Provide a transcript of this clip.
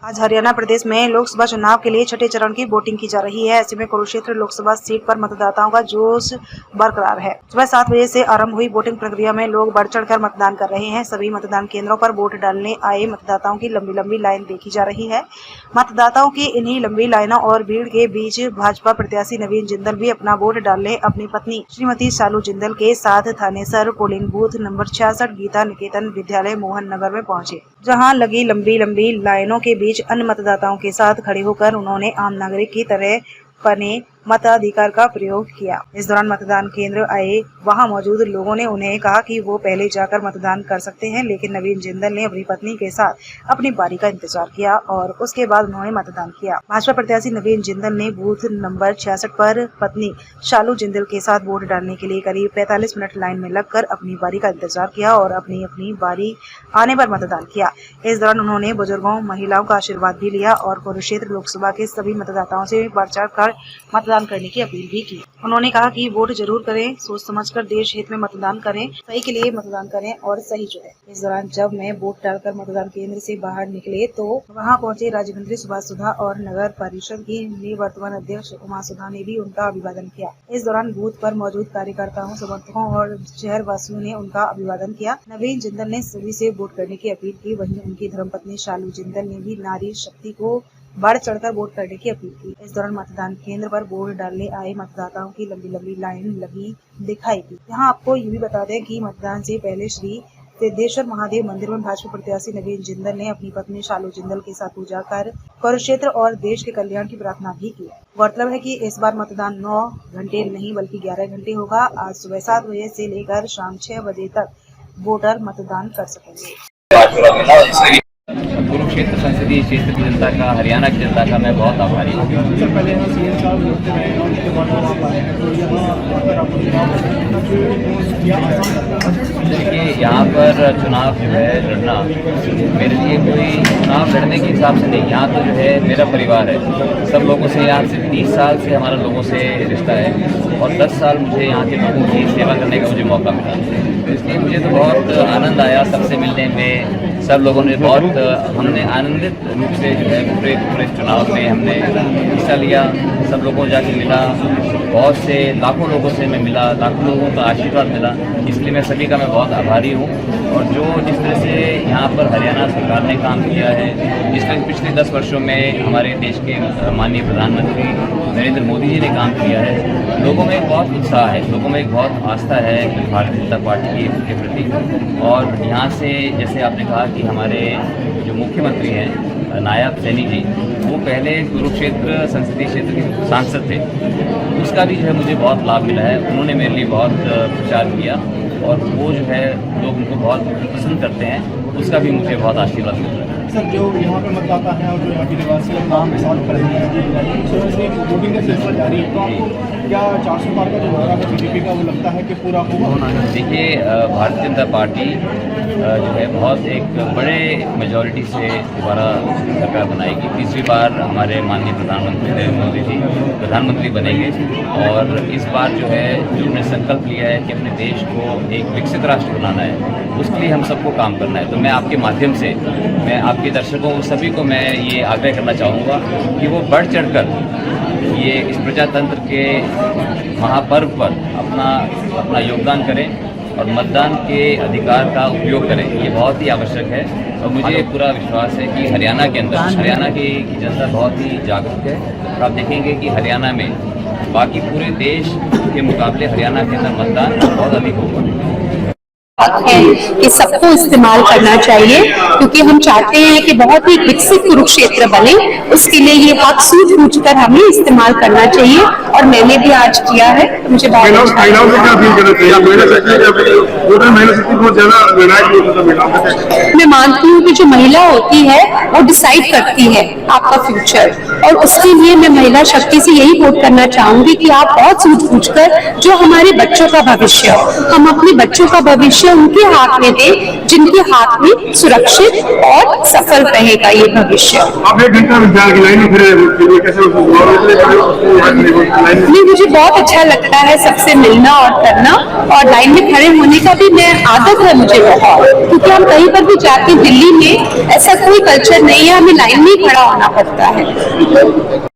आज हरियाणा प्रदेश में लोकसभा चुनाव के लिए छठे चरण की वोटिंग की जा रही है। ऐसे में कुरुक्षेत्र लोकसभा सीट पर मतदाताओं का जोश बरकरार है। सुबह 7 बजे से आरंभ हुई वोटिंग प्रक्रिया में लोग बढ़ चढ़कर मतदान कर रहे हैं। सभी मतदान केंद्रों पर वोट डालने आए मतदाताओं की लंबी लंबी लाइन देखी जा रही है। मतदाताओं की इन्हीं लंबी लाइनों और भीड़ के बीच भाजपा प्रत्याशी नवीन जिंदल भी अपना वोट डालने अपनी पत्नी श्रीमती शालू जिंदल के साथ Thanesar polling booth number 66 Geeta Niketan Vidyalaya Mohan नगर में पहुंचे, जहां लगी लंबी लंबी लाइनों के बीच अन्य मतदाताओं के साथ खड़े होकर उन्होंने आम नागरिक की तरह अपने मताधिकार का प्रयोग किया। इस दौरान मतदान केंद्र आए वहां मौजूद लोगों ने उन्हें कहा कि वो पहले जाकर मतदान कर सकते हैं, लेकिन नवीन जिंदल ने अपनी पत्नी के साथ अपनी बारी का इंतजार किया और उसके बाद उन्होंने मतदान किया। भाजपा प्रत्याशी नवीन जिंदल ने बूथ नंबर 66 पर पत्नी शालू जिंदल के साथ वोट डालने के लिए करीब 45 मिनट लाइन में लगकर अपनी बारी का इंतजार किया और अपनी बारी आने पर मतदान किया। इस दौरान उन्होंने बुजुर्गों, महिलाओं का आशीर्वाद भी लिया और कुरुक्षेत्र लोकसभा के सभी मतदाताओं से बढ़ चढ़ कर मतदान करने की अपील भी की। उन्होंने कहा कि वोट जरूर करें, सोच समझकर देश हित में मतदान करें, सही के लिए मतदान करें और सही चुनें। इस दौरान जब मैं वोट डालकर मतदान केंद्र से बाहर निकले तो वहां पहुंचे राज्य मंत्री सुभाष सुधा और नगर परिषद की निवर्तमान अध्यक्ष उमा सुधा ने भी उनका अभिवादन किया। इस दौरान बूथ पर मौजूद कार्यकर्ताओं, समर्थकों और शहर वासियों ने उनका अभिवादन किया। नवीन जिंदल ने सभी से वोट करने की अपील की। वहीं उनकी धर्मपत्नी शालू जिंदल ने भी नारी शक्ति को बढ़ चढ़कर वोट करने की अपील की। इस दौरान मतदान केंद्र पर वोट डालने आए मतदाताओं की लंबी लंबी लाइन लगी दिखाई दी। यहाँ आपको ये भी बता दें कि मतदान से पहले श्री सिद्धेश्वर महादेव मंदिर में भाजपा प्रत्याशी नवीन जिंदल ने अपनी पत्नी शालू जिंदल के साथ पूजा कर कुरुक्षेत्र और देश के कल्याण की प्रार्थना भी की। गौरतलब है कि इस बार मतदान 9 घंटे नहीं बल्कि 11 घंटे होगा। आज सुबह 7 बजे से लेकर शाम 6 बजे तक वोटर मतदान कर सकेंगे। कुरुक्षेत्र संसदीय क्षेत्र की जनता का, हरियाणा की जनता का मैं बहुत आभारी हूँ। देखिए, यहाँ पर चुनाव जो है लड़ना मेरे लिए कोई चुनाव लड़ने के हिसाब से नहीं, यहाँ तो जो है मेरा परिवार है। सब लोगों से, यहाँ से 30 साल से हमारा लोगों से रिश्ता है और 10 साल मुझे यहाँ के लोगों की सेवा करने का मुझे मौका मिला। तो इसलिए मुझे तो बहुत आनंद आया सबसे मिलने में। सब लोगों ने हमने आनंदित रूप से जो है पूरे चुनाव में हमने हिस्सा लिया। सब लोगों को जाके मिला, बहुत से लाखों लोगों से मैं मिला, लाखों लोगों का आशीर्वाद मिला। इसलिए मैं सभी का मैं बहुत आभारी हूँ। और जिस तरह से यहाँ पर हरियाणा सरकार ने काम किया है, जिस तरह पिछले 10 वर्षों में हमारे देश के माननीय प्रधानमंत्री नरेंद्र मोदी जी ने काम किया है, लोगों में एक बहुत उत्साह है, लोगों में एक बहुत आस्था है भारतीय जनता पार्टी के प्रति। और यहाँ से जैसे आपने कहा कि हमारे जो मुख्यमंत्री हैं नायब सैनी जी, वो पहले कुरुक्षेत्र संसदीय क्षेत्र के सांसद थे, उसका भी जो है मुझे बहुत लाभ मिला है। उन्होंने मेरे लिए बहुत प्रचार किया और वो जो है लोग उनको बहुत पसंद करते हैं, उसका भी मुझे बहुत आशीर्वाद मिल रहा है। सर, जो यहाँ पे मतदाता हैं और जो यहाँ के निवासी हैं काम सॉल्व कर रहे हैं, तो इसलिए वोटिंग का सिलसिला जारी है, तो आपको क्या 400 पार का जो वादा है बीजेपी का, वो लगता है कि पूरा होगा? देखिए, भारतीय जनता पार्टी जो है बहुत एक बड़े मेजॉरिटी से दोबारा सरकार बनाएगी। तीसरी बार हमारे माननीय प्रधानमंत्री नरेंद्र मोदी जी प्रधानमंत्री बनेंगे और इस बार जो है जो उन्होंने संकल्प लिया है कि अपने देश को एक विकसित राष्ट्र बनाना है, उसके लिए हम सबको काम करना है। तो मैं आपके माध्यम से, मैं आपके दर्शकों सभी को मैं ये आग्रह करना चाहूँगा कि वो बढ़ चढ़कर ये इस प्रजातंत्र के महापर्व पर अपना योगदान करें और मतदान के अधिकार का उपयोग करें। ये बहुत ही आवश्यक है और मुझे पूरा विश्वास है कि हरियाणा के अंदर, हरियाणा की जनता बहुत ही जागरूक है। और आप देखेंगे कि हरियाणा में बाकी पूरे देश के मुकाबले हरियाणा के अंदर मतदान बहुत अधिक होगा। है कि सबको इस्तेमाल करना चाहिए, क्योंकि हम चाहते हैं कि बहुत ही विकसित कुरुक्षेत्र बने। उसके लिए ये बहुत सूझ कर हमें इस्तेमाल करना चाहिए और मैंने भी आज किया है। मुझे बहुत मैं मानती हूँ कि जो महिला होती है वो डिसाइड करती है आपका फ्यूचर, और उसके लिए मैं महिला शक्ति से यही वोट करना चाहूंगी कि आप बहुत सूझ कर जो हमारे बच्चों का भविष्य, हम अपने बच्चों का भविष्य भविष्य उनके हाथ में दें जिनके हाथ में सुरक्षित और सफल रहेगा ये भविष्य। आप 1 घंटा विद्यालय की लाइन में खड़े कैसे नहीं, मुझे बहुत अच्छा लगता है सबसे मिलना और करना, और लाइन में खड़े होने का भी मैं आदत है मुझे बहुत, क्योंकि हम कहीं पर भी जाके दिल्ली में ऐसा कोई कल्चर नहीं है, हमें लाइन में ही खड़ा होना पड़ता है।